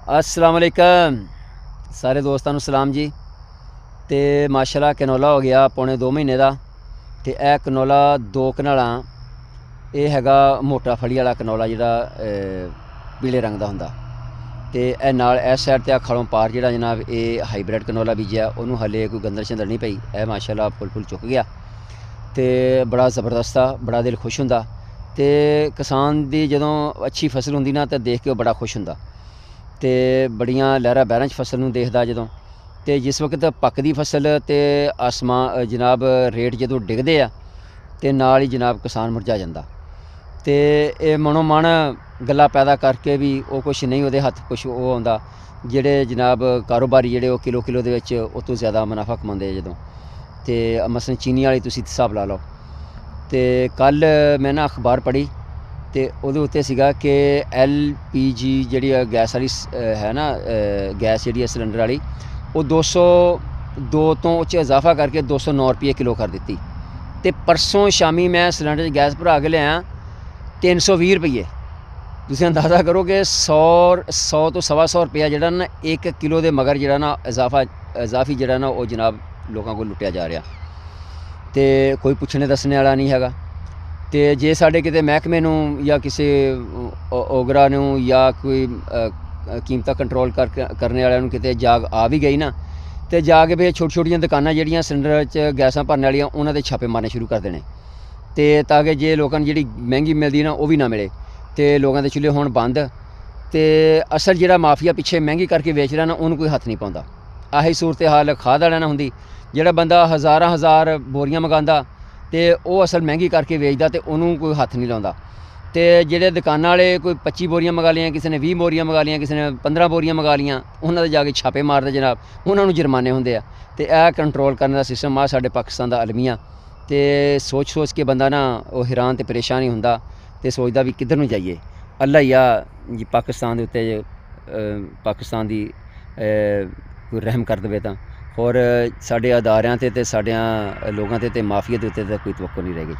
अस्सलाम वालेकुम सारे दोस्तों ਨੂੰ सलाम जी। तो माशाल्लाह कनोला हो गया पौने 2 महीने का। तो यह कनोला 2 कनालां ये हैगा मोटा फली वाला कनोला जिहड़ा पीले रंग का हुंदा। तो यह नाल इस साइड ते खड़ों पार जिहड़ा जनाब ये हाईब्रिड कनोला बीजिया उन्होंने हले कोई गंदल शंदल नहीं पई। यह माशाल्लाह फुल फुल चुक गया तो बड़ा ज़बरदस्त आ, बड़ा दिल खुश हुंदा। तो किसान दी जदों अच्छी फसल हुंदी ना तो देख के बड़ा खुश हुंदा। तो बड़ियां लहरा बहरां फसल नूं देखदा जदों। तो जिस वक्त पकदी फसल तो आसमान जनाब रेट जदों डिगदे आ तो नाल ही जनाब किसान मुरझा जांदा। तो ये मनो मन गल्लां पैदा करके भी वो कुछ नहीं उहदे हत्थ कुछ वो आउंदा। जिहड़े जनाब कारोबारी जिहड़े वो किलो किलो दे विच उस तों ज़्यादा मुनाफा कमांदे जदों। तो मसलन चीनी वाली तुसीं हिसाब ला लो। तो कल मैं ना अखबार पढ़ी तो उहदे उत्ते सीगा कि LPG जिहड़ी गैस वाली है ना गैस जिहड़ी सिलेंडर वाली वो 202 तो उच इजाफा करके 209 रुपये किलो कर दी। तो परसों शामी मैं सिलेंडर गैस भरा के लिया 320 रुपये। तुसीं अंदाज़ा करो कि 100 तो 125 रुपया जिहड़ा ना 1 किलो के मगर जिहड़ा ना इजाफी जिहड़ा ना वो जनाब लोगों को लुटिया जा रहा। तो कोई पुछने दसने वाला नहीं हैगा। तो जे साडे किते महकमे नूं या किसी ओगरा नूं या कोई कीमतां कंट्रोल करने वालियां नूं किते जाग आ भी गई ना तो जाके भी छोटी छोटियां दुकानां जिहड़ियां सिलेंडर च गैसां भरने वालियां उन्हां दे छापे मारने शुरू कर देने। तो ताकि जे लोकां नूं जिहड़ी महंगी मिलदी ना वो भी ना मिले। तो लोगों के चुल्हे होण बंद। तो असल जिहड़ा माफिया पिछे महंगी करके वेच रहा ना उन्होंने कोई हत्थ नहीं पाउंदा। आही सूरत हाल खाद वालियां नाल हुंदी। जिहड़ा बंदा हज़ार बोरियां मंगांदा तो वो असल महंगी करके वेचदा तो उन्होंने कोई हत्थ नहीं लाउंदा। तो जिहड़े दुकानां वाले कोई 25 बोरियां मंगा लियां, किसी ने 20 बोरियां मंगा लियां, किसी ने 15 बोरियां मंगा लियां, उन्होंने जाके छापे मारदे जनाब, उन्होंने जुर्माने हुंदे आ। तो यह कंट्रोल करने का सिस्टम आ साडे पाकिस्तान का अलमिया। तो सोच के बंदा ना वो हैरान तो परेशान ही हुंदा तो सोचदा भी किधर नूं जाइए। अल्लाह ही आ जी पाकिस्तान दे उत्ते पाकिस्तान दी कोई रहम कर देवे तां। और साडे अदारियां ते साडियां लोगां ते माफिया दे उत्ते कोई तवक्को नहीं रह गई।